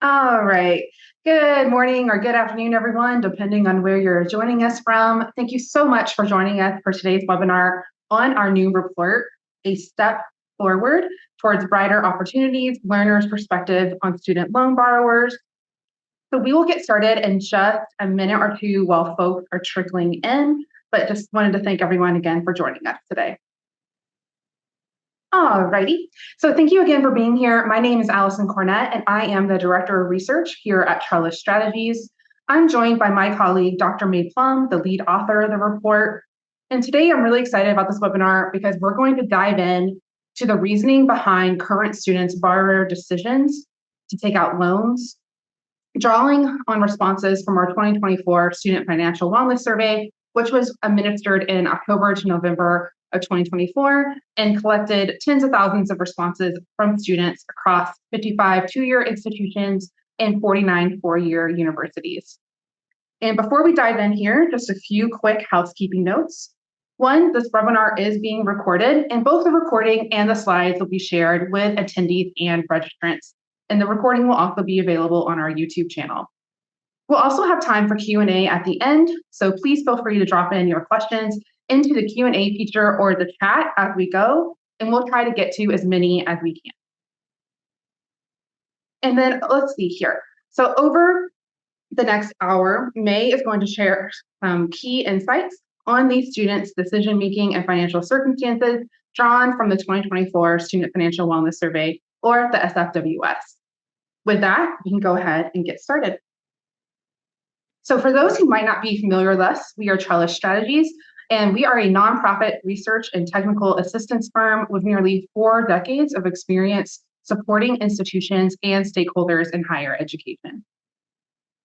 All right. Good morning or good afternoon, everyone, depending on where you're joining us from. Thank you so much for joining us for today's webinar on our new report, A Step Forward Towards Brighter Opportunities, Learners' Perspective on Student Loan Borrowers. So we will get started in just a minute or two while folks are trickling in, but just wanted to thank everyone again for joining us today. All righty. So thank you again for being here. My name is Allyson Cornett, and I am the Director of Research here at Trellis Strategies. I'm joined by my colleague, Dr. May Plumb, the lead author of the report. And today I'm really excited about this webinar because we're going to dive in to the reasoning behind current students' borrower decisions to take out loans, drawing on responses from our 2024 Student Financial Wellness Survey, which was administered in October to November of 2024 and collected tens of thousands of responses from students across 55 two-year institutions and 49 four-year universities. And before we dive in here, just a few quick housekeeping notes. One, this webinar is being recorded, and both the recording and the slides will be shared with attendees and registrants. And the recording will also be available on our YouTube channel. We'll also have time for Q&A at the end, so please feel free to drop in your questions into the Q&A feature or the chat as we go, and we'll try to get to as many as we can. And then let's see here. So over the next hour, May is going to share some key insights on these students' decision-making and financial circumstances drawn from the 2024 Student Financial Wellness Survey, or the SFWS. With that, we can go ahead and get started. So for those who might not be familiar with us, we are Trellis Strategies, and we are a nonprofit research and technical assistance firm with nearly 4 decades of experience supporting institutions and stakeholders in higher education.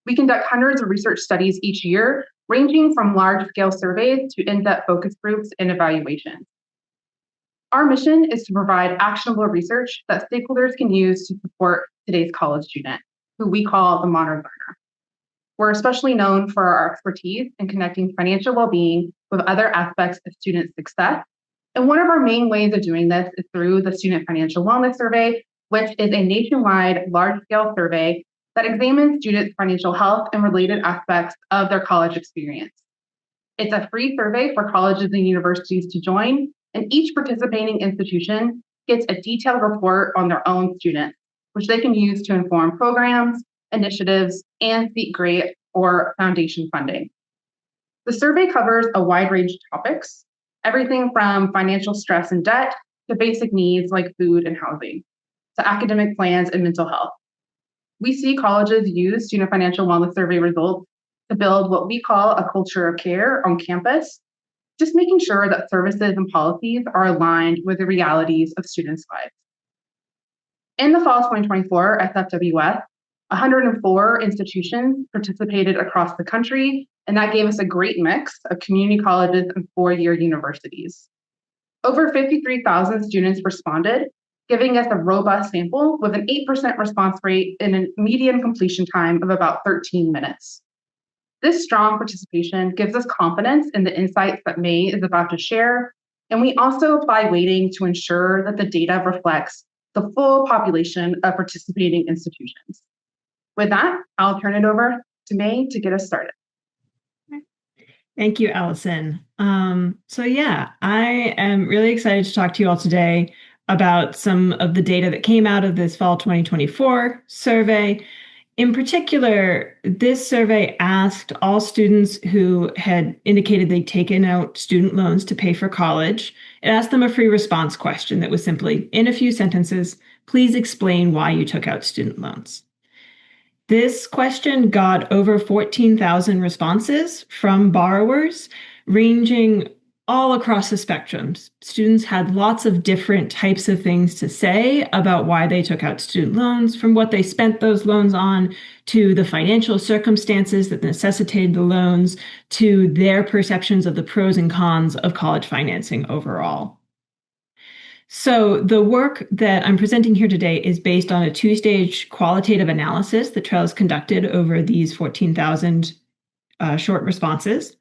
We conduct hundreds of research studies each year, ranging from large-scale surveys to in-depth focus groups and evaluations. Our mission is to provide actionable research that stakeholders can use to support today's college student, who we call the modern learner. We're especially known for our expertise in connecting financial well-being with other aspects of student success. And one of our main ways of doing this is through the Student Financial Wellness Survey, which is a nationwide large-scale survey that examines students' financial health and related aspects of their college experience. It's a free survey for colleges and universities to join, and each participating institution gets a detailed report on their own students, which they can use to inform programs, initiatives, and seek grant or foundation funding. The survey covers a wide range of topics, everything from financial stress and debt to basic needs like food and housing, to academic plans and mental health. We see colleges use Student Financial Wellness Survey results to build what we call a culture of care on campus, just making sure that services and policies are aligned with the realities of students' lives. In the fall of 2024 SFWS, 104 institutions participated across the country, and that gave us a great mix of community colleges and four-year universities. Over 53,000 students responded, giving us a robust sample with an 8% response rate and a median completion time of about 13 minutes. This strong participation gives us confidence in the insights that May is about to share, and we also apply weighting to ensure that the data reflects the full population of participating institutions. With that, I'll turn it over to May to get us started. Thank you, Allyson. I am really excited to talk to you all today about some of the data that came out of this fall 2024 survey. In particular, this survey asked all students who had indicated they'd taken out student loans to pay for college. It asked them a free response question that was simply, in a few sentences, please explain why you took out student loans. This question got over 14,000 responses from borrowers, ranging all across the spectrum. Students had lots of different types of things to say about why they took out student loans, from what they spent those loans on, to the financial circumstances that necessitated the loans, to their perceptions of the pros and cons of college financing overall. So the work that I'm presenting here today is based on a 2-stage qualitative analysis that Trellis conducted over these 14,000 short responses.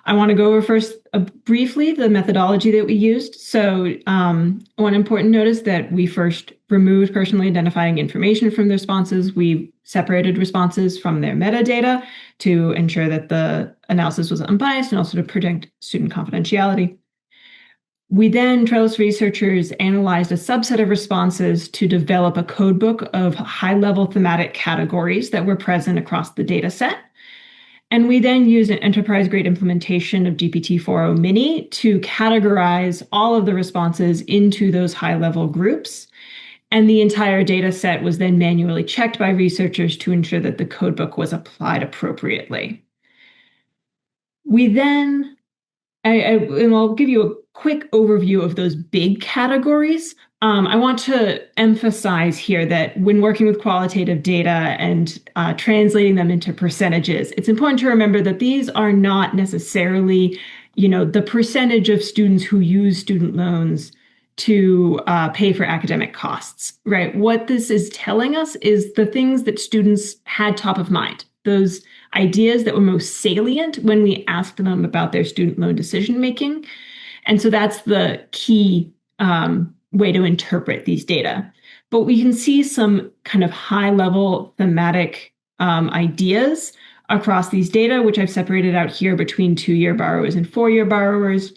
I want to go over first briefly the methodology that we used. So one important note is that we first removed personally identifying information from the responses. We separated responses from their metadata to ensure that the analysis was unbiased and also to protect student confidentiality. We then, Trellis researchers analyzed a subset of responses to develop a codebook of high-level thematic categories that were present across the data set. And we then used an enterprise-grade implementation of GPT-4o Mini to categorize all of the responses into those high-level groups. And the entire data set was then manually checked by researchers to ensure that the codebook was applied appropriately. We then, and I'll give you a quick overview of those big categories. I want to emphasize here that when working with qualitative data and translating them into percentages, it's important to remember that these are not necessarily, the percentage of students who use student loans to pay for academic costs, right? What this is telling us is the things that students had top of mind, those ideas that were most salient when we asked them about their student loan decision making. And so that's the key way to interpret these data. But we can see some kind of high-level thematic ideas across these data, which I've separated out here between 2-year borrowers and 4-year borrowers.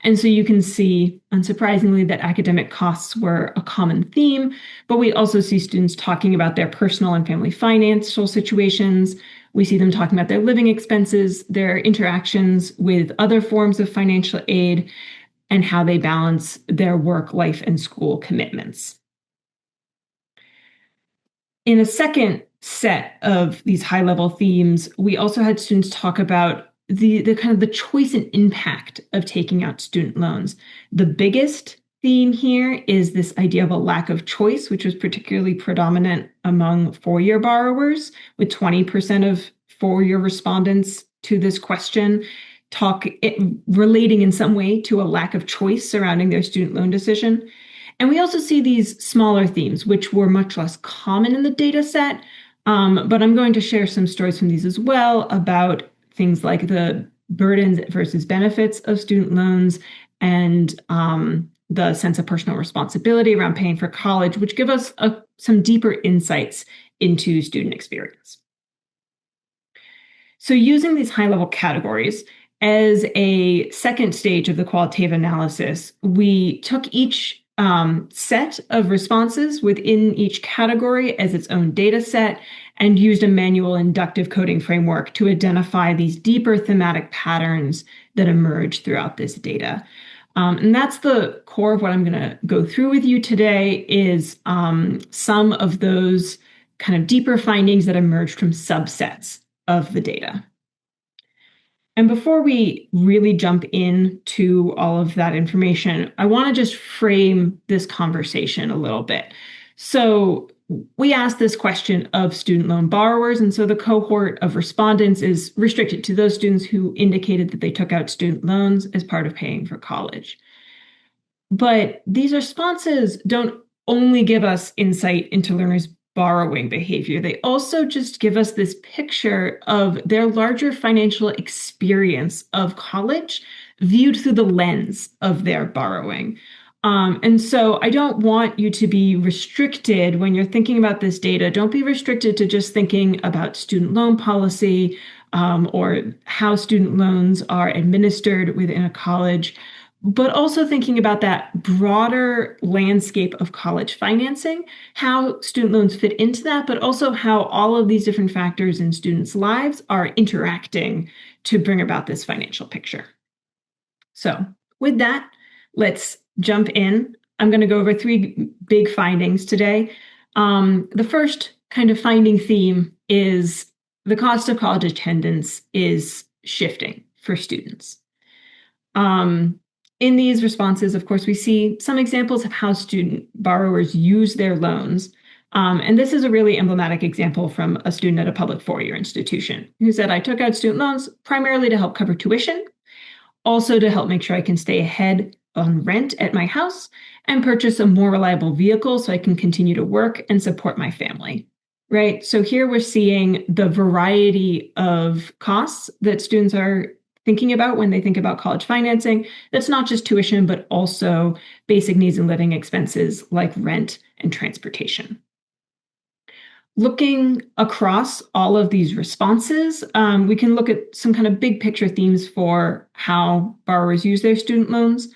And so you can see, unsurprisingly, that academic costs were a common theme, but we also see students talking about their personal and family financial situations. We see them talking about their living expenses, their interactions with other forms of financial aid, and how they balance their work, life, and school commitments. In a second set of these high-level themes, we also had students talk about the kind of the choice and impact of taking out student loans. The biggest theme here is this idea of a lack of choice, which was particularly predominant among 4-year borrowers, with 20% of 4-year respondents to this question relating in some way to a lack of choice surrounding their student loan decision. And we also see these smaller themes, which were much less common in the data set, but I'm going to share some stories from these as well about things like the burdens versus benefits of student loans and the sense of personal responsibility around paying for college, which give us some deeper insights into student experience. So using these high-level categories as a second stage of the qualitative analysis, we took each set of responses within each category as its own data set and used a manual inductive coding framework to identify these deeper thematic patterns that emerge throughout this data. And that's the core of what I'm going to go through with you today is some of those kind of deeper findings that emerged from subsets of the data. And before we really jump into all of that information, I want to just frame this conversation a little bit. So we asked this question of student loan borrowers, and so the cohort of respondents is restricted to those students who indicated that they took out student loans as part of paying for college. But these responses don't only give us insight into learners' borrowing behavior. They also just give us this picture of their larger financial experience of college viewed through the lens of their borrowing. And so I don't want you to be restricted when you're thinking about this data. Don't be restricted to just thinking about student loan policy or how student loans are administered within a college, but also thinking about that broader landscape of college financing, how student loans fit into that, but also how all of these different factors in students' lives are interacting to bring about this financial picture. So with that, let's jump in. I'm going to go over 3 big findings today. The first kind of finding theme is the cost of college attendance is shifting for students. In these responses, of course, we see some examples of how student borrowers use their loans. And this is a really emblematic example from a student at a public 4-year institution who said, I took out student loans primarily to help cover tuition, also to help make sure I can stay ahead on rent at my house and purchase a more reliable vehicle so I can continue to work and support my family, right? So here we're seeing the variety of costs that students are thinking about when they think about college financing. That's not just tuition, but also basic needs and living expenses like rent and transportation. Looking across all of these responses, we can look at some kind of big picture themes for how borrowers use their student loans.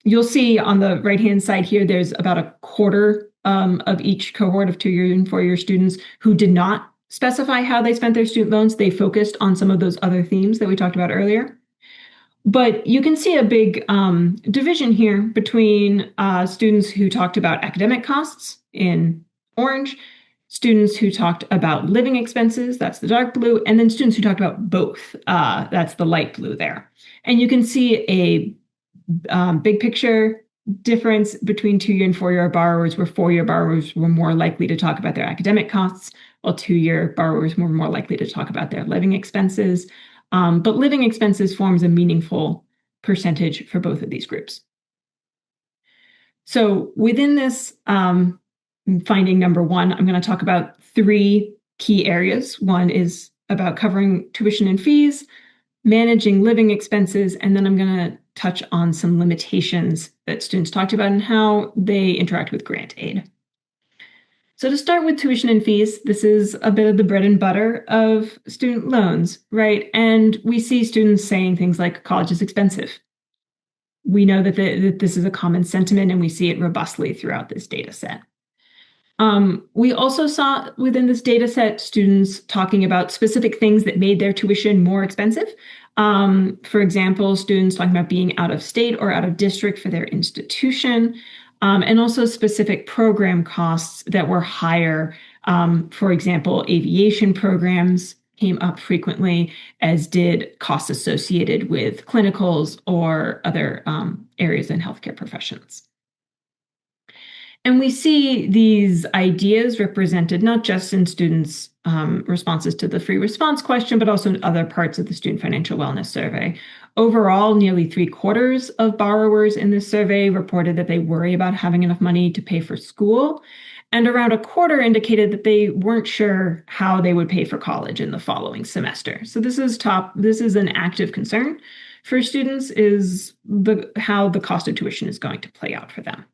You'll see on the right-hand side here, there's about a quarter of each cohort of 2-year and 4-year students who did not specify how they spent their student loans. They focused on some of those other themes that we talked about earlier. But you can see a big division here between students who talked about academic costs in orange, students who talked about living expenses, that's the dark blue, and then students who talked about both, that's the light blue there. And you can see a big picture difference between 2-year and 4-year borrowers, where 4-year borrowers were more likely to talk about their academic costs, while 2-year borrowers were more likely to talk about their living expenses. But living expenses forms a meaningful percentage for both of these groups. So within this finding number 1, I'm going to talk about 3 key areas. One is about covering tuition and fees, managing living expenses, and then I'm going to touch on some limitations that students talked about and how they interact with grant aid. So to start with tuition and fees, this is a bit of the bread and butter of student loans, right? And we see students saying things like college is expensive. We know that this is a common sentiment, and we see it robustly throughout this data set. We also saw within this data set students talking about specific things that made their tuition more expensive. For example, students talking about being out of state or out of district for their institution, and also specific program costs that were higher. For example, aviation programs came up frequently, as did costs associated with clinicals or other areas in healthcare professions. And we see these ideas represented not just in students' responses to the free response question, but also in other parts of the Student Financial Wellness Survey. Overall, nearly 3/4 of borrowers in this survey reported that they worry about having enough money to pay for school, and around a quarter indicated that they weren't sure how they would pay for college in the following semester. So this is an active concern for students, is how the cost of tuition is going to play out for them.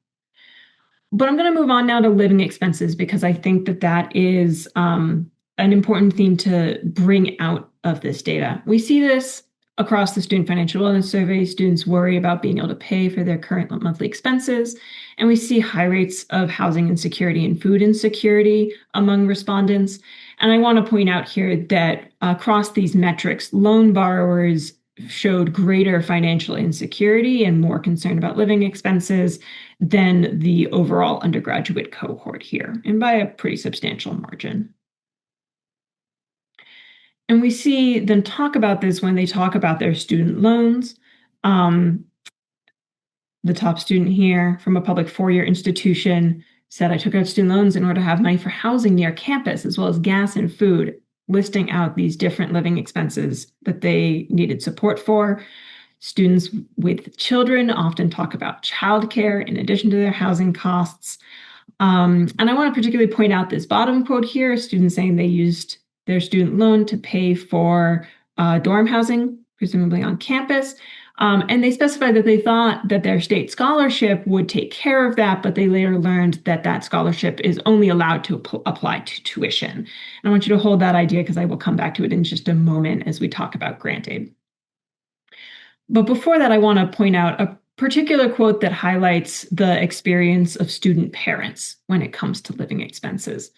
But I'm going to move on now to living expenses, because I think that is an important theme to bring out of this data. We see this across the Student Financial Wellness Survey. Students worry about being able to pay for their current monthly expenses, and we see high rates of housing insecurity and food insecurity among respondents. And I want to point out here that across these metrics, loan borrowers showed greater financial insecurity and more concern about living expenses than the overall undergraduate cohort here, and by a pretty substantial margin. And we see them talk about this when they talk about their student loans. The top student here from a public 4-year institution said, "I took out student loans in order to have money for housing near campus, as well as gas and food," listing out these different living expenses that they needed support for. Students with children often talk about childcare in addition to their housing costs. And I want to particularly point out this bottom quote here, students saying they used their student loan to pay for dorm housing, presumably on campus. And they specified that they thought that their state scholarship would take care of that, but they later learned that that scholarship is only allowed to apply to tuition. And I want you to hold that idea, because I will come back to it in just a moment as we talk about grant aid. But before that, I want to point out a particular quote that highlights the experience of student parents when it comes to living expenses.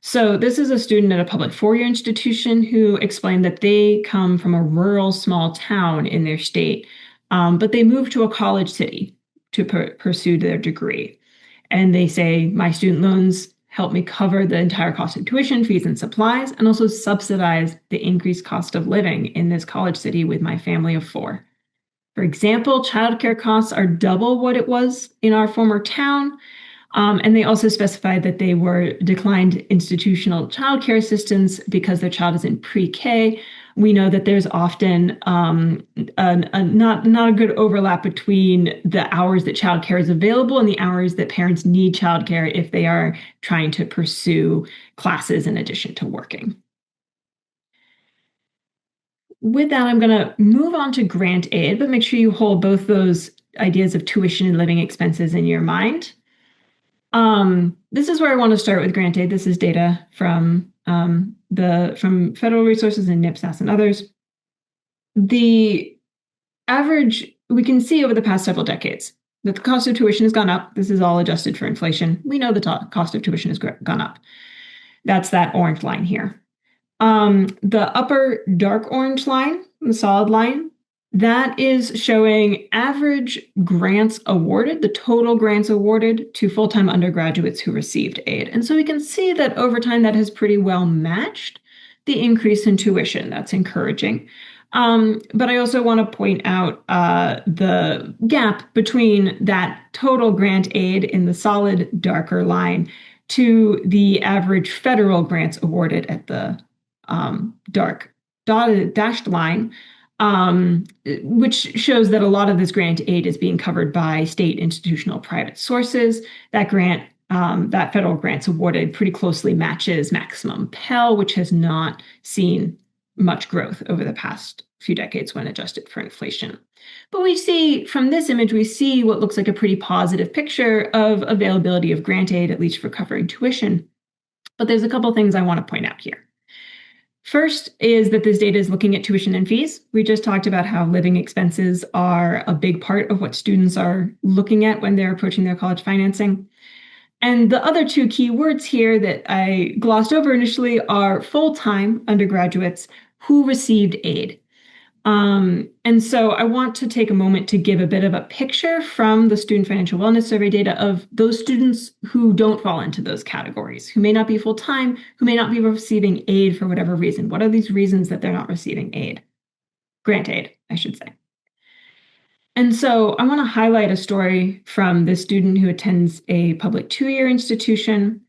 So this is a student at a public 4-year institution who explained that they come from a rural small town in their state, but they moved to a college city to pursue their degree. And they say, "My student loans help me cover the entire cost of tuition, fees, and supplies, and also subsidize the increased cost of living in this college city with my family of 4. For example, childcare costs are double what it was in our former town." And they also specified that they were declined institutional childcare assistance because their child is in pre-K. We know that there's often not a good overlap between the hours that childcare is available and the hours that parents need childcare if they are trying to pursue classes in addition to working. With that, I'm going to move on to grant aid, but make sure you hold both those ideas of tuition and living expenses in your mind. This is where I want to start with grant aid. This is data from from federal resources and NIPSAS and others. The average, we can see over the past several decades that the cost of tuition has gone up. This is all adjusted for inflation. We know the cost of tuition has gone up. That's that orange line here. The upper dark orange line, the solid line, that is showing average grants awarded, the total grants awarded to full-time undergraduates who received aid. And so we can see that over time that has pretty well matched the increase in tuition. That's encouraging. But I also want to point out the gap between that total grant aid in the solid darker line to the average federal grants awarded at the dark dotted dashed line, which shows that a lot of this grant aid is being covered by state institutional private sources. That grant, that federal grants awarded pretty closely matches maximum Pell, which has not seen much growth over the past few decades when adjusted for inflation. But we see from this image, we see what looks like a pretty positive picture of availability of grant aid, at least for covering tuition. But there's a couple things I want to point out here. First is that this data is looking at tuition and fees. We just talked about how living expenses are a big part of what students are looking at when they're approaching their college financing. And the other two key words here that I glossed over initially are full-time undergraduates who received aid. And so I want to take a moment to give a bit of a picture from the Student Financial Wellness Survey data of those students who don't fall into those categories, who may not be full-time, who may not be receiving aid for whatever reason. What are these reasons that they're not receiving aid? Grant aid, I should say. And so I want to highlight a story from this student who attends a public two-year institution.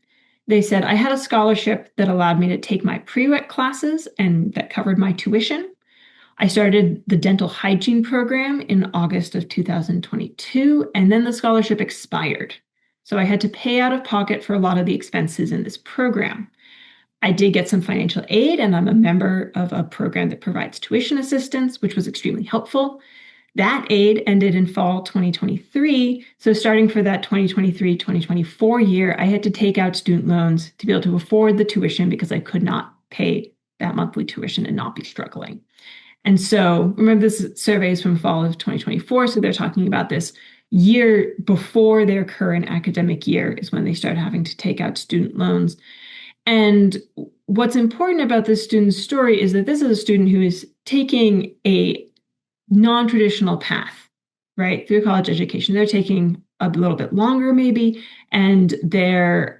They said, I had a scholarship that allowed me to take my prereq classes and that covered my tuition. I started the dental hygiene program in August of 2022, and then the scholarship expired. So I had to pay out of pocket for a lot of the expenses in this program. I did get some financial aid, and I'm a member of a program that provides tuition assistance, which was extremely helpful. That aid ended in fall 2023. So starting for that 2023-2024 year, I had to take out student loans to be able to afford the tuition because I could not pay that monthly tuition and not be struggling. And so remember, this survey is from fall of 2024. So they're talking about this year before their current academic year is when they start having to take out student loans. And what's important about this student's story is that this is a student who is taking a non-traditional path, right, through college education. They're taking a little bit longer maybe, and they're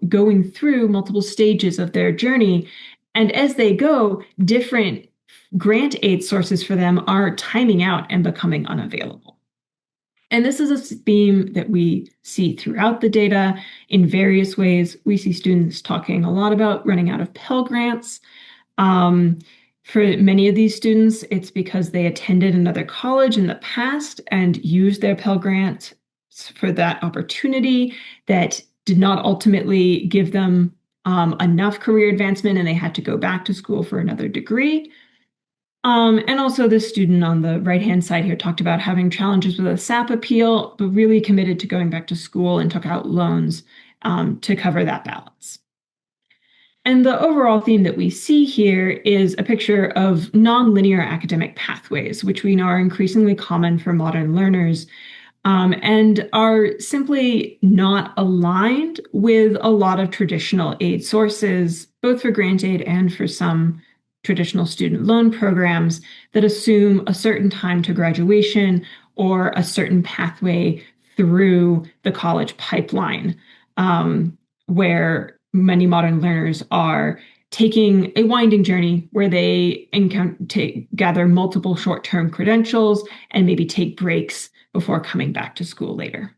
going through multiple stages of their journey. And as they go, different grant aid sources for them are timing out and becoming unavailable. And this is a theme that we see throughout the data in various ways. We see students talking a lot about running out of Pell Grants. For many of these students, it's because they attended another college in the past and used their Pell Grant for that opportunity that did not ultimately give them enough career advancement, and they had to go back to school for another degree. And also the student on the right-hand side here talked about having challenges with a SAP appeal, but really committed to going back to school and took out loans to cover that balance. And the overall theme that we see here is a picture of nonlinear academic pathways, which we know are increasingly common for modern learners, and are simply not aligned with a lot of traditional aid sources, both for grant aid and for some traditional student loan programs that assume a certain time to graduation or a certain pathway through the college pipeline, where many modern learners are taking a winding journey where they gather multiple short-term credentials and maybe take breaks before coming back to school later.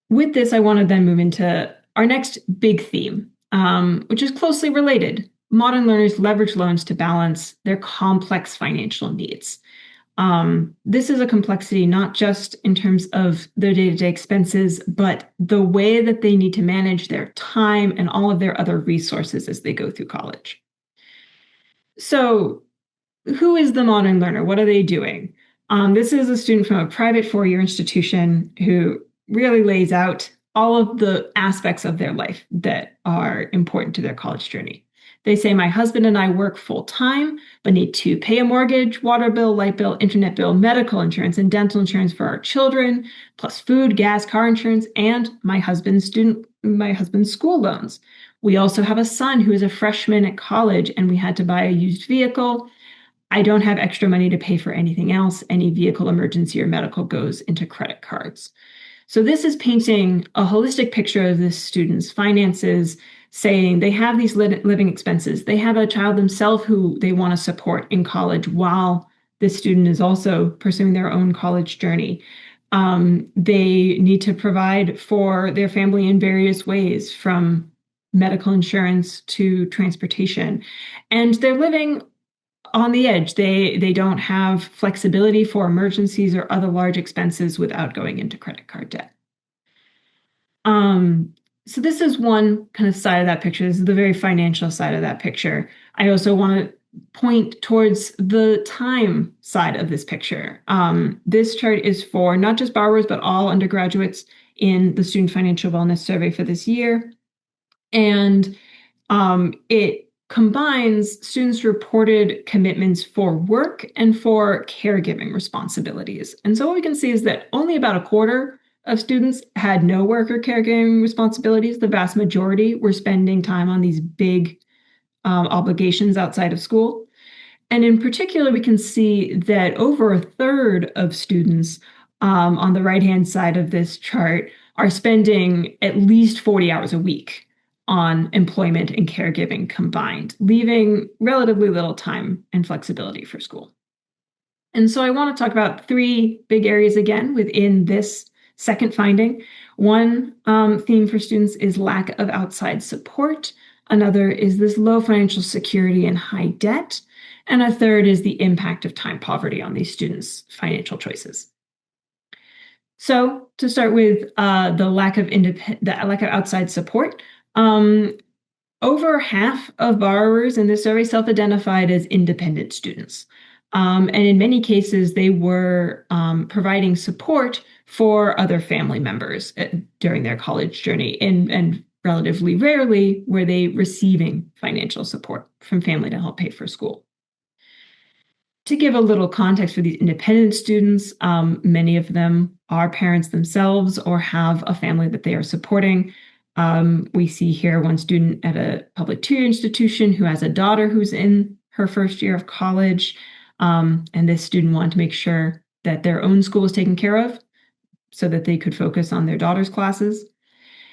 With this, I want to then move into our next big theme, which is closely related. Modern learners leverage loans to balance their complex financial needs. This is a complexity not just in terms of their day-to-day expenses, but the way that they need to manage their time and all of their other resources as they go through college. So who is the modern learner? What are they doing? This is a student from a private four-year institution who really lays out all of the aspects of their life that are important to their college journey. They say, my husband and I work full time, but need to pay a mortgage, water bill, light bill, internet bill, medical insurance, and dental insurance for our children, plus food, gas, car insurance, and my husband's school loans. We also have a son who is a freshman at college, and we had to buy a used vehicle. I don't have extra money to pay for anything else. Any vehicle emergency or medical goes into credit cards. So this is painting a holistic picture of this student's finances, saying they have these living expenses. They have a child themselves who they want to support in college while this student is also pursuing their own college journey. They need to provide for their family in various ways, from medical insurance to transportation. And they're living on the edge. They don't have flexibility for emergencies or other large expenses without going into credit card debt. So this is one kind of side of that picture. This is the very financial side of that picture. I also want to point towards the time side of this picture. This chart is for not just borrowers, but all undergraduates in the Student Financial Wellness Survey for this year. And it combines students' reported commitments for work and for caregiving responsibilities. And so what we can see is that only about a quarter of students had no work or caregiving responsibilities. The vast majority were spending time on these big obligations outside of school. And in particular, we can see that over a third of students on the right-hand side of this chart are spending at least 40 hours a week on employment and caregiving combined, leaving relatively little time and flexibility for school. And so I want to talk about three big areas again within this second finding. One theme for students is lack of outside support. Another is this low financial security and high debt. And a third is the impact of time poverty on these students' financial choices. So to start with the lack of outside support, over half of borrowers in this survey self-identified as independent students. And in many cases, they were providing support for other family members during their college journey, and relatively rarely were they receiving financial support from family to help pay for school. To give a little context for these independent students, many of them are parents themselves or have a family that they are supporting. We see here one student at a public two-year institution who has a daughter who's in her first year of college. And this student wanted to make sure that their own school was taken care of so that they could focus on their daughter's classes.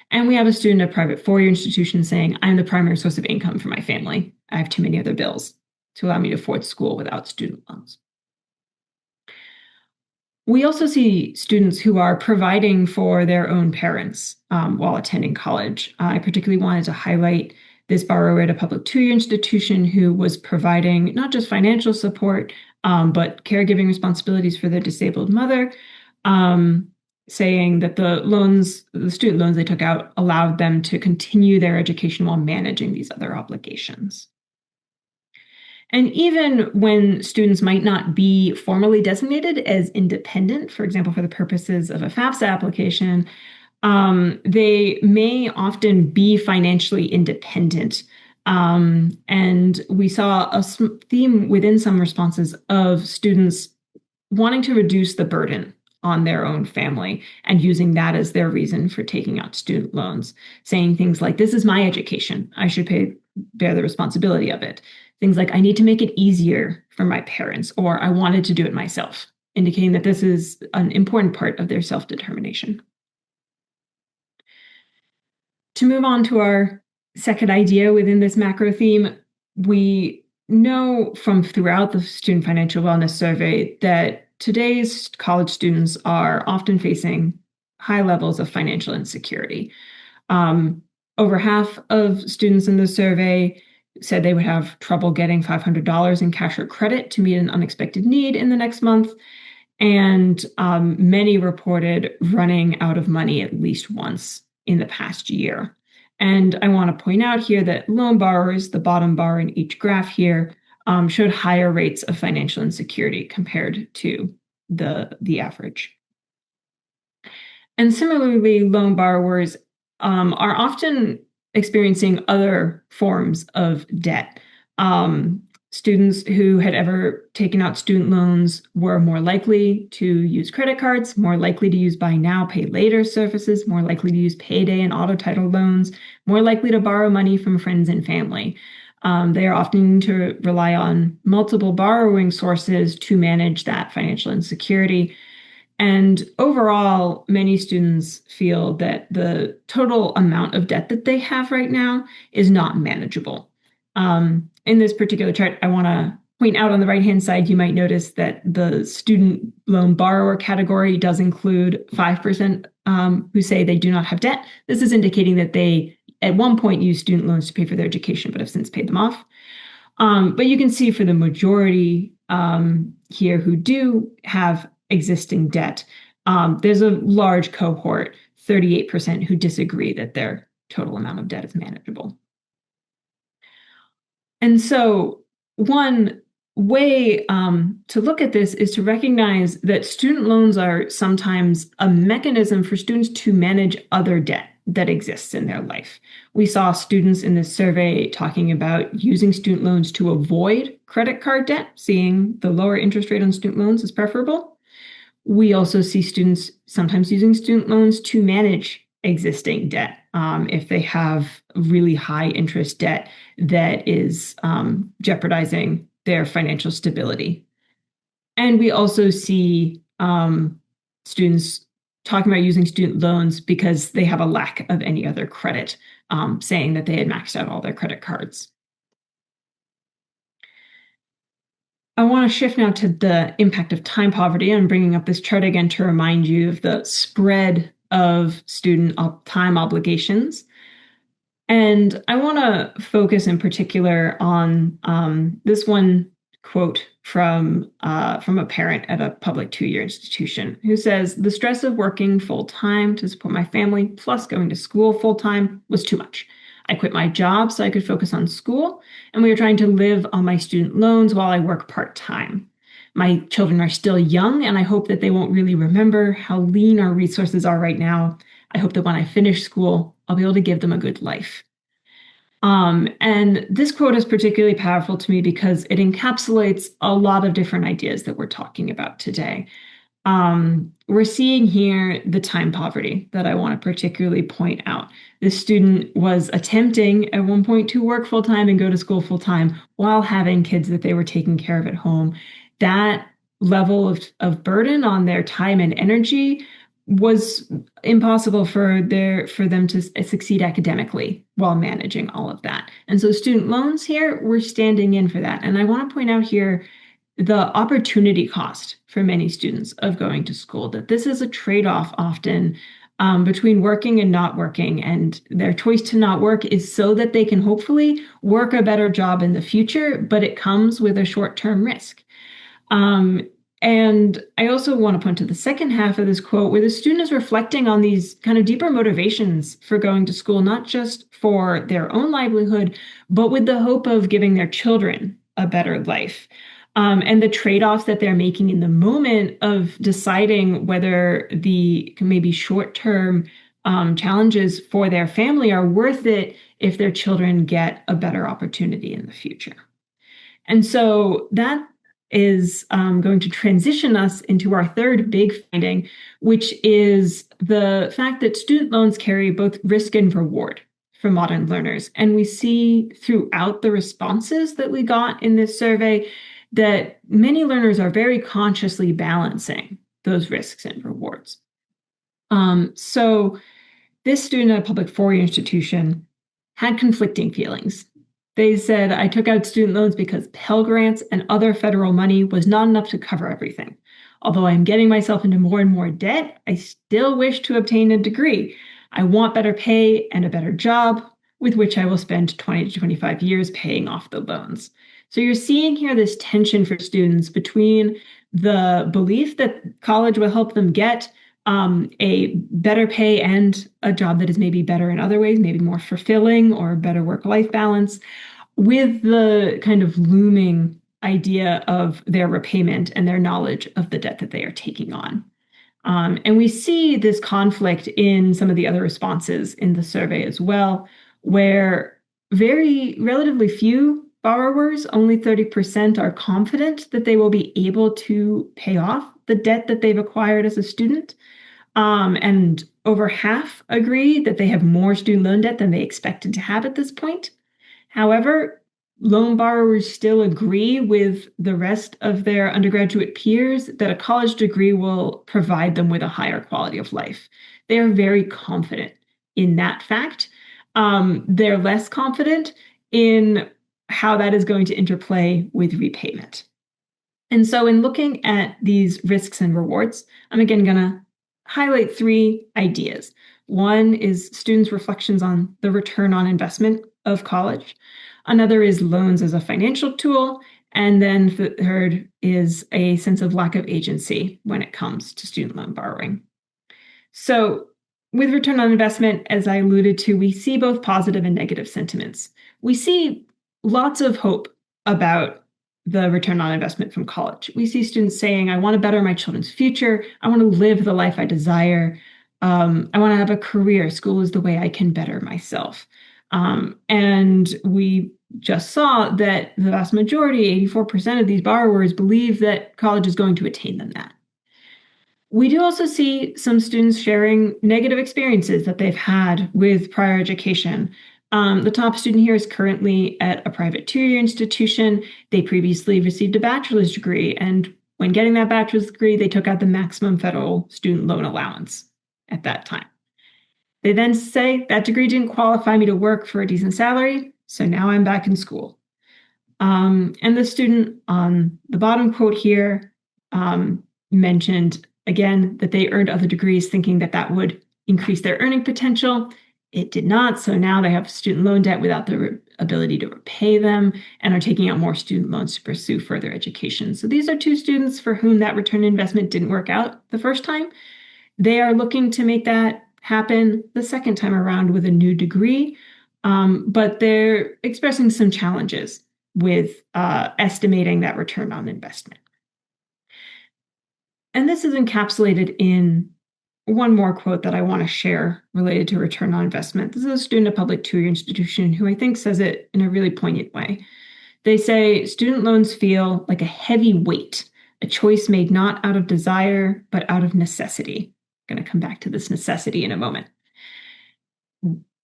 And we have a student at a private four-year institution saying, I'm the primary source of income for my family. I have too many other bills to allow me to afford school without student loans. We also see students who are providing for their own parents while attending college. I particularly wanted to highlight this borrower at a public two-year institution who was providing not just financial support, but caregiving responsibilities for their disabled mother, saying that the student loans they took out allowed them to continue their education while managing these other obligations. And even when students might not be formally designated as independent, for example, for the purposes of a FAFSA application, they may often be financially independent. And we saw a theme within some responses of students wanting to reduce the burden on their own family and using that as their reason for taking out student loans, saying things like, this is my education, I should bear the responsibility of it. Things like, I need to make it easier for my parents, or I wanted to do it myself, indicating that this is an important part of their self-determination. To move on to our second idea within this macro theme, we know from throughout the Student Financial Wellness Survey that today's college students are often facing high levels of financial insecurity. Over half of students in the survey said they would have trouble getting $500 in cash or credit to meet an unexpected need in the next month. And many reported running out of money at least once in the past year. And I want to point out here that loan borrowers, the bottom bar in each graph here, showed higher rates of financial insecurity compared to the average. And similarly, loan borrowers are often experiencing other forms of debt. Students who had ever taken out student loans were more likely to use credit cards, more likely to use buy now, pay later services, more likely to use payday and auto title loans, more likely to borrow money from friends and family. They are often needing to rely on multiple borrowing sources to manage that financial insecurity. And overall, many students feel that the total amount of debt that they have right now is not manageable. In this particular chart, I want to point out on the right-hand side, you might notice that the student loan borrower category does include 5% who say they do not have debt. This is indicating that they, at one point, used student loans to pay for their education, but have since paid them off. But you can see for the majority here who do have existing debt, there's a large cohort, 38%, who disagree that their total amount of debt is manageable. And so one way to look at this is to recognize that student loans are sometimes a mechanism for students to manage other debt that exists in their life. We saw students in this survey talking about using student loans to avoid credit card debt, seeing the lower interest rate on student loans is preferable. We also see students sometimes using student loans to manage existing debt if they have really high interest debt that is jeopardizing their financial stability. And we also see students talking about using student loans because they have a lack of any other credit, saying that they had maxed out all their credit cards. I want to shift now to the impact of time poverty. I'm bringing up this chart again to remind you of the spread of student time obligations. And I want to focus in particular on this one quote from a parent at a public two-year institution who says, "The stress of working full-time to support my family plus going to school full-time was too much. I quit my job so I could focus on school, and we are trying to live on my student loans while I work part-time. My children are still young, and I hope that they won't really remember how lean our resources are right now. I hope that when I finish school, I'll be able to give them a good life." And this quote is particularly powerful to me because it encapsulates a lot of different ideas that we're talking about today. We're seeing here the time poverty that I want to particularly point out. This student was attempting at one point to work full-time and go to school full-time while having kids that they were taking care of at home. That level of burden on their time and energy was impossible for them to succeed academically while managing all of that. And so student loans here, we're standing in for that. And I want to point out here the opportunity cost for many students of going to school, that this is a trade-off often between working and not working. And their choice to not work is so that they can hopefully work a better job in the future, but it comes with a short-term risk. And I also want to point to the second half of this quote where the student is reflecting on these kind of deeper motivations for going to school, not just for their own livelihood, but with the hope of giving their children a better life. And the trade-offs that they're making in the moment of deciding whether the maybe short-term challenges for their family are worth it if their children get a better opportunity in the future. And so that is going to transition us into our third big finding, which is the fact that student loans carry both risk and reward for modern learners. And we see throughout the responses that we got in this survey that many learners are very consciously balancing those risks and rewards. So this student at a public four-year institution had conflicting feelings. They said, "I took out student loans because Pell Grants and other federal money was not enough to cover everything. Although I'm getting myself into more and more debt, I still wish to obtain a degree. I want better pay and a better job with which I will spend 20 to 25 years paying off the loans." So you're seeing here this tension for students between the belief that college will help them get a better pay and a job that is maybe better in other ways, maybe more fulfilling or better work-life balance, with the kind of looming idea of their repayment and their knowledge of the debt that they are taking on. And we see this conflict in some of the other responses in the survey as well, where very relatively few borrowers, only 30%, are confident that they will be able to pay off the debt that they've acquired as a student. And over half agree that they have more student loan debt than they expected to have at this point. However, loan borrowers still agree with the rest of their undergraduate peers that a college degree will provide them with a higher quality of life. They are very confident in that fact. They're less confident in how that is going to interplay with repayment. And so in looking at these risks and rewards, I'm again going to highlight three ideas. One is students' reflections on the return on investment of college. Another is loans as a financial tool. And then third is a sense of lack of agency when it comes to student loan borrowing. So with return on investment, as I alluded to, we see both positive and negative sentiments. We see lots of hope about the return on investment from college. We see students saying, I want to better my children's future. I want to live the life I desire. I want to have a career. School is the way I can better myself. And we just saw that the vast majority, 84% of these borrowers, believe that college is going to attain them that. We do also see some students sharing negative experiences that they've had with prior education. The top student here is currently at a private two-year institution. They previously received a bachelor's degree, and when getting that bachelor's degree, they took out the maximum federal student loan allowance at that time. They then say, that degree didn't qualify me to work for a decent salary, so now I'm back in school. And the student on the bottom quote here mentioned, again, that they earned other degrees thinking that that would increase their earning potential. It did not, so now they have student loan debt without the ability to repay them and are taking out more student loans to pursue further education. So these are two students for whom that return investment didn't work out the first time. They are looking to make that happen the second time around with a new degree, but they're expressing some challenges with estimating that return on investment. And this is encapsulated in one more quote that I want to share related to return on investment. This is a student at a public two-year institution who I think says it in a really poignant way. They say, student loans feel like a heavy weight, a choice made not out of desire, but out of necessity. I'm going to come back to this necessity in a moment.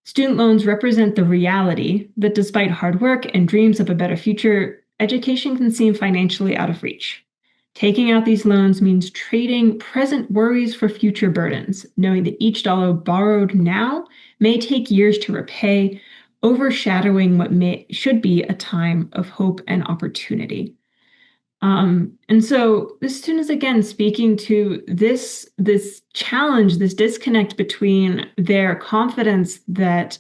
Student loans represent the reality that despite hard work and dreams of a better future, education can seem financially out of reach. Taking out these loans means trading present worries for future burdens, knowing that each dollar borrowed now may take years to repay, overshadowing what should be a time of hope and opportunity. And so this student is again speaking to this challenge, this disconnect between their confidence that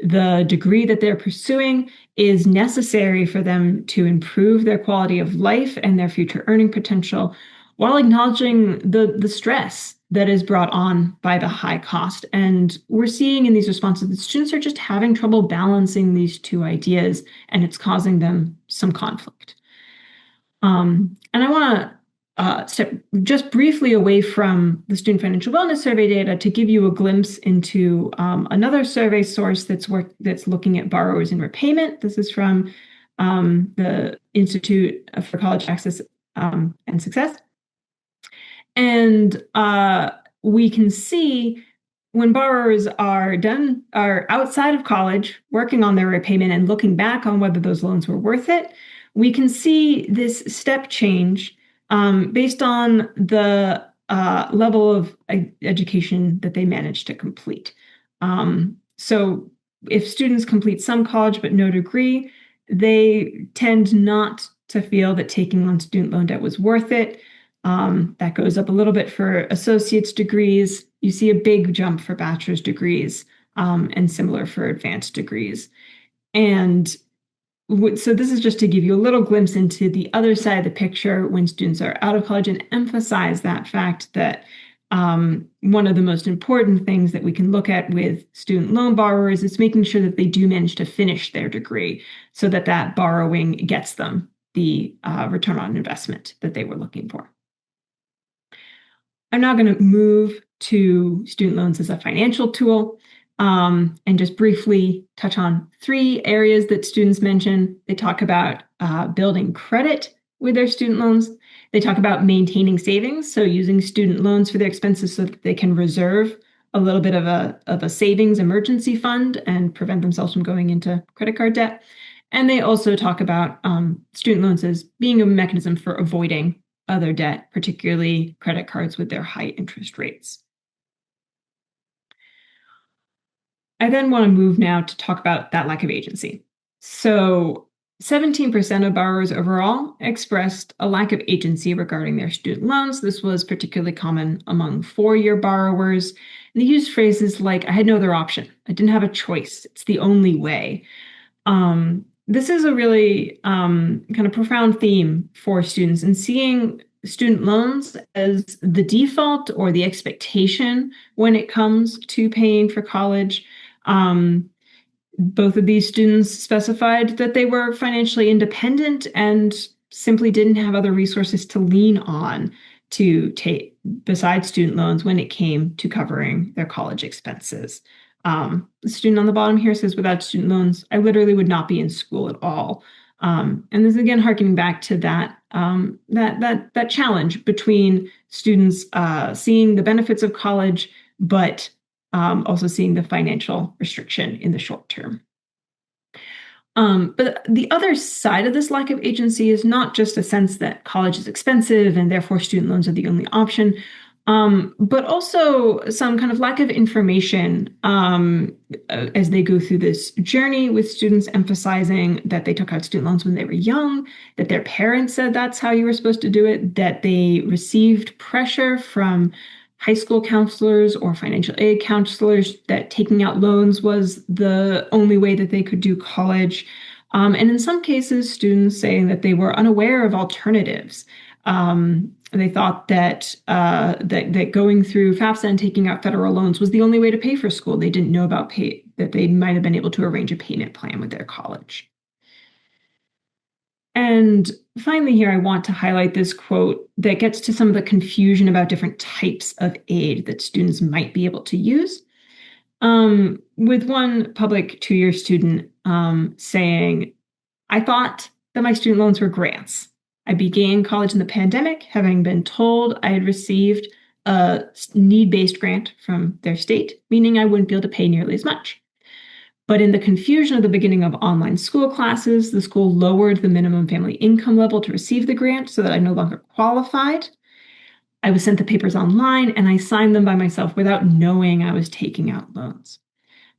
the degree that they're pursuing is necessary for them to improve their quality of life and their future earning potential, while acknowledging the stress that is brought on by the high cost. And we're seeing in these responses that students are just having trouble balancing these two ideas, and it's causing them some conflict. And I want to step just briefly away from the Student Financial Wellness Survey data to give you a glimpse into another survey source that's looking at borrowers in repayment. This is from the Institute for College Access and Success. And we can see when borrowers are outside of college, working on their repayment and looking back on whether those loans were worth it, we can see this step change based on the level of education that they managed to complete. So if students complete some college but no degree, they tend not to feel that taking on student loan debt was worth it. That goes up a little bit for associate's degrees. You see a big jump for bachelor's degrees, and similar for advanced degrees. And so this is just to give you a little glimpse into the other side of the picture when students are out of college, and emphasize that fact that one of the most important things that we can look at with student loan borrowers is making sure that they do manage to finish their degree so that that borrowing gets them the return on investment that they were looking for. I'm now going to move to student loans as a financial tool and just briefly touch on 3 areas that students mention. They talk about building credit with their student loans. They talk about maintaining savings, so using student loans for their expenses so that they can reserve a little bit of a savings emergency fund and prevent themselves from going into credit card debt. And they also talk about student loans as being a mechanism for avoiding other debt, particularly credit cards with their high interest rates. I then want to move now to talk about that lack of agency. So 17% of borrowers overall expressed a lack of agency regarding their student loans. This was particularly common among 4-year borrowers. And they used phrases like, I had no other option. I didn't have a choice. It's the only way. This is a really kind of profound theme for students, and seeing student loans as the default or the expectation when it comes to paying for college. Both of these students specified that they were financially independent and simply didn't have other resources to lean on to take besides student loans when it came to covering their college expenses. The student on the bottom here says, without student loans, I literally would not be in school at all. And this is again harkening back to that challenge between students seeing the benefits of college, but also seeing the financial restriction in the short term. But the other side of this lack of agency is not just a sense that college is expensive and therefore student loans are the only option, but also some kind of lack of information as they go through this journey, with students emphasizing that they took out student loans when they were young, that their parents said that's how you were supposed to do it, that they received pressure from high school counselors or financial aid counselors that taking out loans was the only way that they could do college. And in some cases, students saying that they were unaware of alternatives. They thought that that going through FAFSA and taking out federal loans was the only way to pay for school. They didn't know about that they might have been able to arrange a payment plan with their college. And finally, here I want to highlight this quote that gets to some of the confusion about different types of aid that students might be able to use. With one public 2-year student saying, I thought that my student loans were grants. I began college in the pandemic, having been told I had received a need-based grant from their state, meaning I wouldn't be able to pay nearly as much. But in the confusion of the beginning of online school classes, the school lowered the minimum family income level to receive the grant so that I no longer qualified. I was sent the papers online and I signed them by myself without knowing I was taking out loans.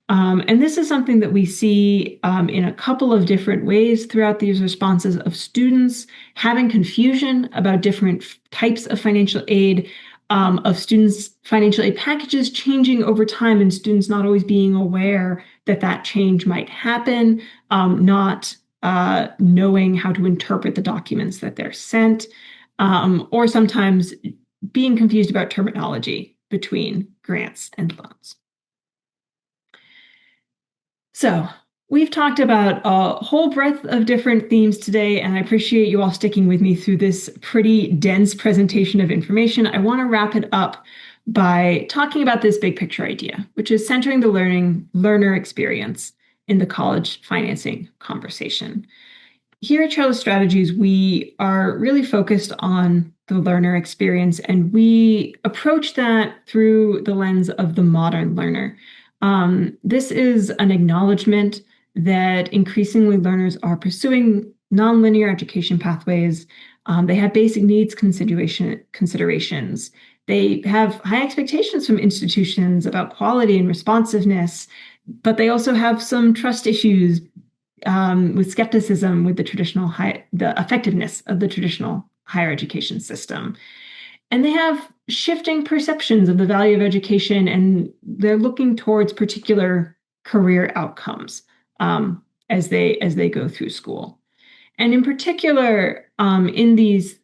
And this is something that we see in a couple of different ways throughout these responses, of students having confusion about different types of financial aid, of students' financial aid packages changing over time, and students not always being aware that that change might happen, not knowing how to interpret the documents that they're sent, or sometimes being confused about terminology between grants and loans. So we've talked about a whole breadth of different themes today, and I appreciate you all sticking with me through this pretty dense presentation of information. I want to wrap it up by talking about this big picture idea, which is centering the learner experience in the college financing conversation. Here at Charlotte Strategies, we are really focused on the learner experience, and we approach that through the lens of the modern learner. This is an acknowledgement that increasingly learners are pursuing nonlinear education pathways. They have basic needs considerations. They have high expectations from institutions about quality and responsiveness, but they also have some trust issues with skepticism with the effectiveness of the traditional higher education system. And they have shifting perceptions of the value of education, and they're looking towards particular career outcomes as they go through school. And in particular, in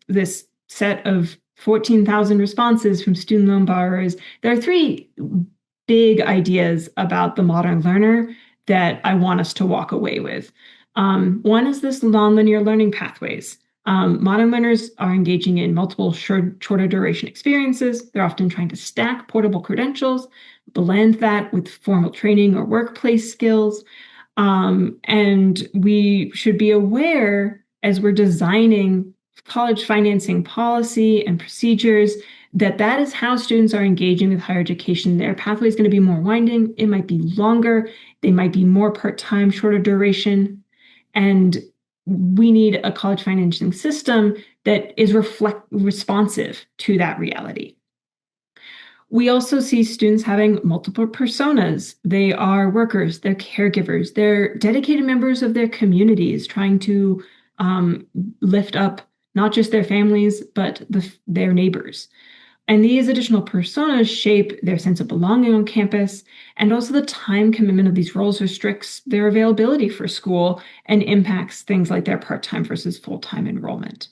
this set of 14,000 responses from student loan borrowers. There are three big ideas about the modern learner that I want us to walk away with. One is this nonlinear learning pathways. Modern learners are engaging in multiple shorter duration experiences. They're often trying to stack portable credentials, blend that with formal training or workplace skills. And we should be aware as we're designing college financing policy and procedures that that is how students are engaging with higher education. Their pathway is going to be more winding. It might be longer. They might be more part-time, shorter duration. And we need a college financing system that is responsive to that reality. We also see students having multiple personas. They are workers, they're caregivers, they're dedicated members of their communities, trying to lift up not just their families, but their neighbors. And these additional personas shape their sense of belonging on campus, and also the time commitment of these roles restricts their availability for school and impacts things like their part-time versus full-time enrollment.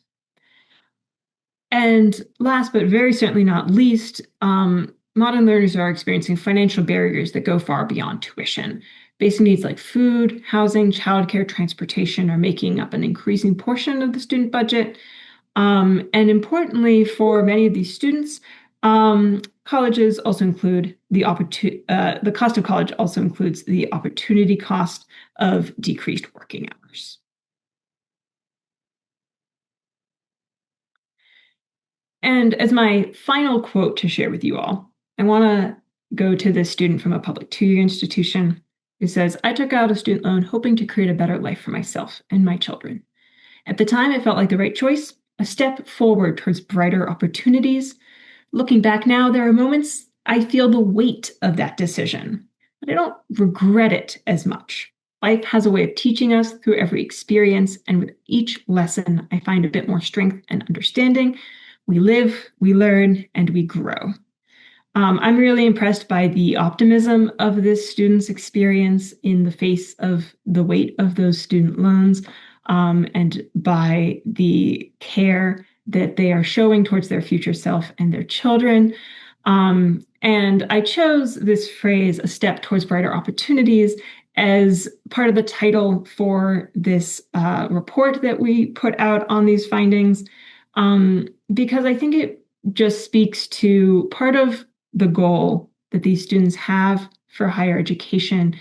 And last, but very certainly not least, modern learners are experiencing financial barriers that go far beyond tuition. Basic needs like food, housing, childcare, transportation are making up an increasing portion of the student budget. And importantly, for many of these students, colleges also include the cost of college also includes the opportunity cost of decreased working hours. And as my final quote to share with you all, I want to go to this student from a public two-year institution who says, "I took out a student loan hoping to create a better life for myself and my children. At the time, it felt like the right choice, a step forward towards brighter opportunities. Looking back now, there are moments I feel the weight of that decision, but I don't regret it as much. Life has a way of teaching us through every experience, and with each lesson, I find a bit more strength and understanding. We live, we learn, and we grow." I'm really impressed by the optimism of this student's experience in the face of the weight of those student loans, and by the care that they are showing towards their future self and their children. And I chose this phrase, "a step towards brighter opportunities," as part of the title for this report that we put out on these findings, because I think it just speaks to part of the goal that these students have for higher education.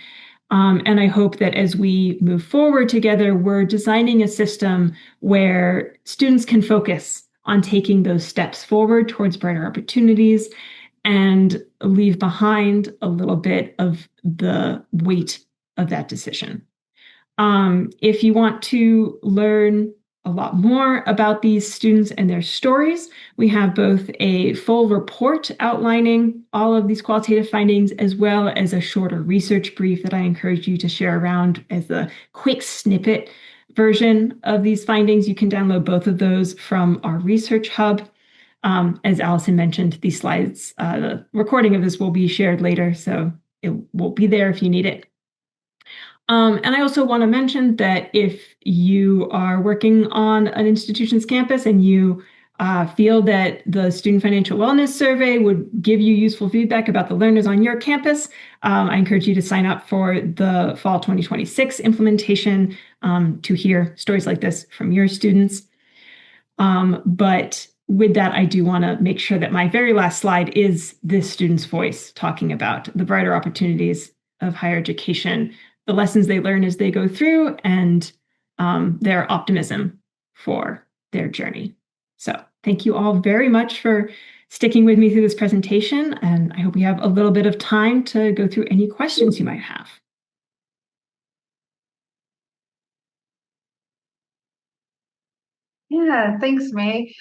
And I hope that as we move forward together, we're designing a system where students can focus on taking those steps forward towards brighter opportunities and leave behind a little bit of the weight of that decision. If you want to learn a lot more about these students and their stories, we have both a full report outlining all of these qualitative findings, as well as a shorter research brief that I encourage you to share around as a quick snippet version of these findings. You can download both of those from our research hub. As Allyson mentioned, these slides, the recording of this will be shared later, so it will be there if you need it. And I also want to mention that if you are working on an institution's campus and you feel that the Student Financial Wellness Survey would give you useful feedback about the learners on your campus, I encourage you to sign up for the fall 2026 implementation to hear stories like this from your students. But with that, I do want to make sure that my very last slide is this student's voice talking about the brighter opportunities of higher education, the lessons they learn as they go through, and their optimism for their journey. So thank you all very much for sticking with me through this presentation, and I hope we have a little bit of time to go through any questions you might have. Yeah, thanks, May.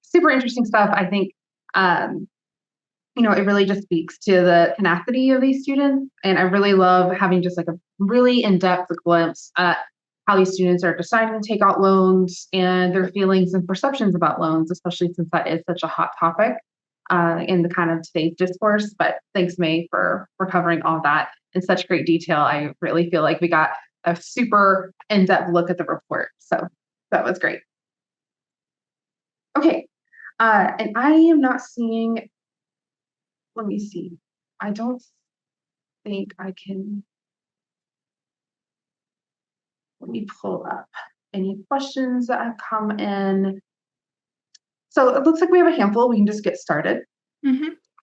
Super interesting stuff. I think, it really just speaks to the tenacity of these students. And I really love having just like a really in-depth glimpse at how these students are deciding to take out loans and their feelings and perceptions about loans, especially since that is such a hot topic in the kind of today's discourse. But thanks, May, for covering all that in such great detail. I really feel like we got a super in-depth look at the report. So that was great. Okay, And I am not seeing, let me see. I don't think I can, let me pull up any questions that have come in. So it looks like we have a handful. We can just get started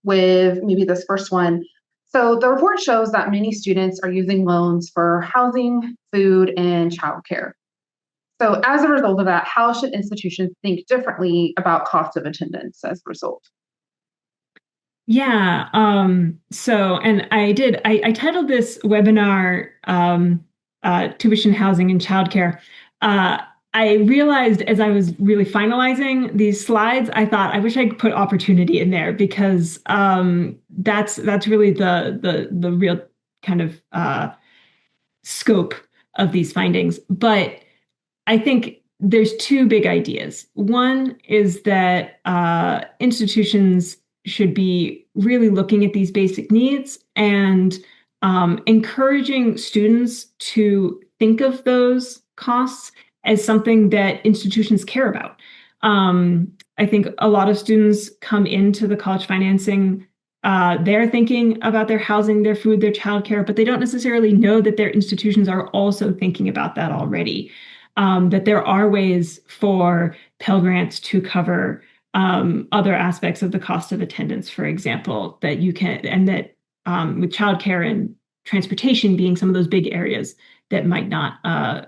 with maybe this first one. So the report shows that many students are using loans for housing, food, and childcare. So as a result of that, how should institutions think differently about cost of attendance as a result? Yeah. So, and I titled this webinar, Tuition, Housing, and Childcare. Uh, I realized as I was really finalizing these slides, I thought I wish I could put opportunity in there because that's really the real kind of scope of these findings. But I think there's two big ideas. One is that institutions should be really looking at these basic needs and encouraging students to think of those costs as something that institutions care about. I think a lot of students come into the college financing. They're thinking about their housing, their food, their childcare, but they don't necessarily know that their institutions are also thinking about that already. That there are ways for Pell Grants to cover other aspects of the cost of attendance, for example, that you can, and that with childcare and transportation being some of those big areas that might not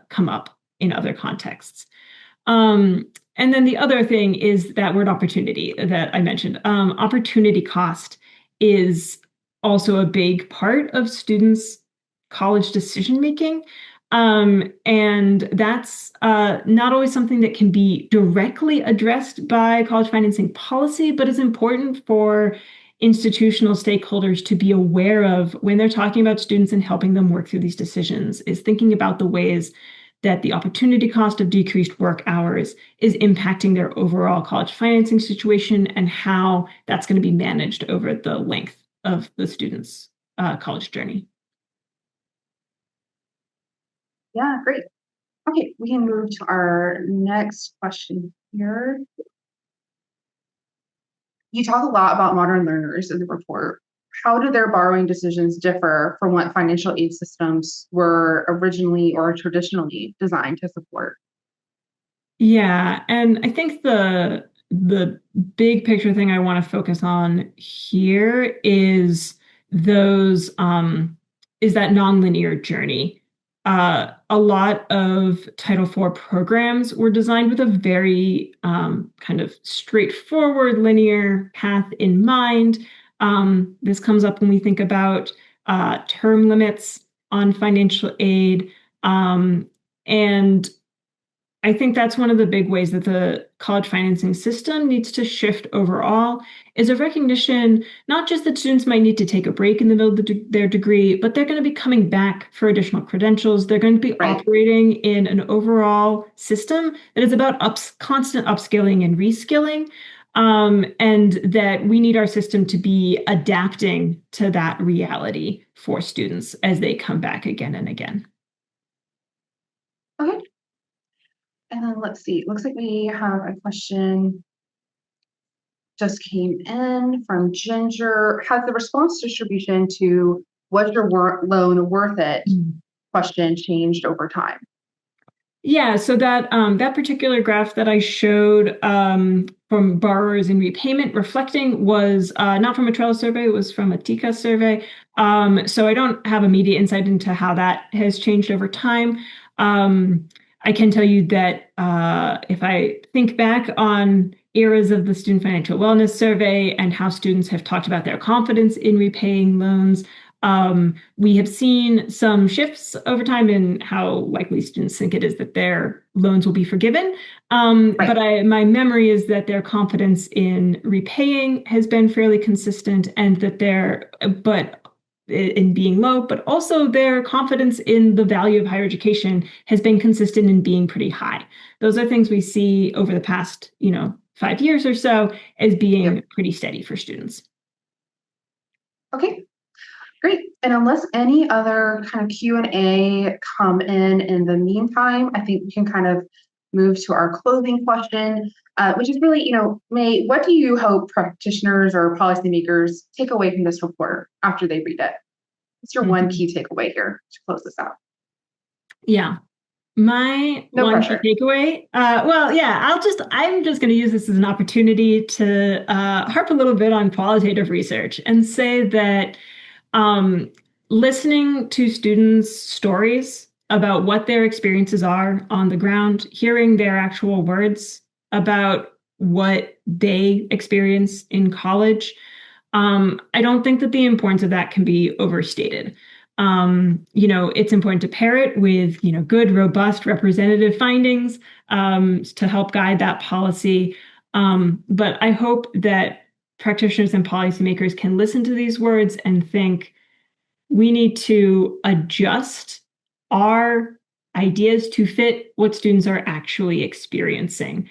come up in other contexts. And then the other thing is that word opportunity that I mentioned. Opportunity cost is also a big part of students' college decision making. And that's not always something that can be directly addressed by college financing policy, but is important for institutional stakeholders to be aware of when they're talking about students and helping them work through these decisions, is thinking about the ways that the opportunity cost of decreased work hours is impacting their overall college financing situation and how that's going to be managed over the length of the student's college journey. Yeah, great. Okay, we can move to our next question here. You talk a lot about modern learners in the report. How do their borrowing decisions differ from what financial aid systems were originally or traditionally designed to support? Yeah, and I think the big picture thing I want to focus on here those is that nonlinear journey. A lot of Title IV programs were designed with a very kind of straightforward linear path in mind. This comes up when we think about term limits on financial aid. And I think that's one of the big ways that the college financing system needs to shift overall is a recognition, not just that students might need to take a break in the middle of their degree, but they're going to be coming back for additional credentials. They're going to be operating in an overall system that is about constant upskilling and reskilling. And that we need our system to be adapting to that reality for students as they come back again and again. Okay. And then let's see, it looks like we have a question just came in from Ginger. Has the response distribution to "was your loan worth it" question changed over time? Yeah, so that particular graph that I showed from borrowers in repayment reflecting was not from a Trello survey, it was from a TICA survey. So I don't have immediate insight into how that has changed over time. I can tell you that if I think back on eras of the Student Financial Wellness Survey and how students have talked about their confidence in repaying loans, we have seen some shifts over time in how likely students think it is that their loans will be forgiven. But my memory is that their confidence in repaying has been fairly consistent and that in being low, but also their confidence in the value of higher education has been consistent in being pretty high. Those are things we see over the past, 5 years or so as being pretty steady for students. Okay, great. And unless any other kind of Q&A come in the meantime, I think we can kind of move to our closing question, which is really, May, what do you hope practitioners or policymakers take away from this report after they read it? What's your one key takeaway here to close this out? Yeah. My No one pressure. key takeaway. I'm just going to use this as an opportunity to harp a little bit on qualitative research and say that listening to students' stories about what their experiences are on the ground, hearing their actual words about what they experience in college, I don't think that the importance of that can be overstated. It's important to pair it with, good, robust, representative findings to help guide that policy. But I hope that practitioners and policymakers can listen to these words and think we need to adjust our ideas to fit what students are actually experiencing.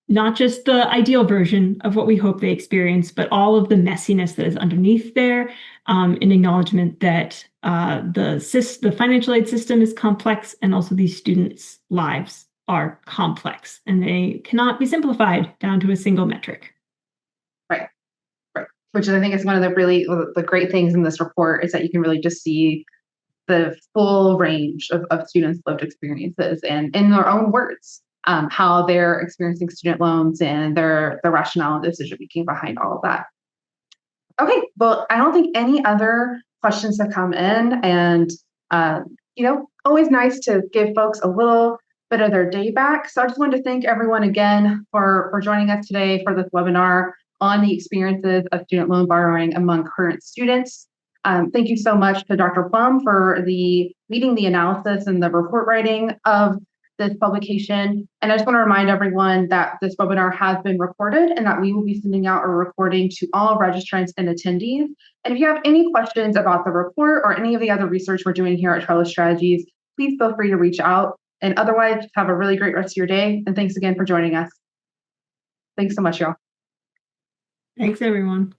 Not just the ideal version of what we hope they experience, but all of the messiness that is underneath there, in acknowledgement that the financial aid system is complex, and also these students' lives are complex, and they cannot be simplified down to a single metric. Right. Which I think is one of the great things in this report is that you can really just see the full range of students' lived experiences and in their own words, how they're experiencing student loans and the rationale and decision making behind all of that. Okay, well, I don't think any other questions have come in, and always nice to give folks a little bit of their day back. So I just wanted to thank everyone again for joining us today for this webinar on the experiences of student loan borrowing among current students. Thank you so much to Dr. Plumb for leading the analysis and the report writing of this publication. And I just want to remind everyone that this webinar has been recorded and that we will be sending out a recording to all registrants and attendees. And if you have any questions about the report or any of the other research we're doing here at Trellis Strategies, please feel free to reach out. And otherwise, have a really great rest of your day. And thanks again for joining us. Thanks so much, y'all. Thanks, everyone.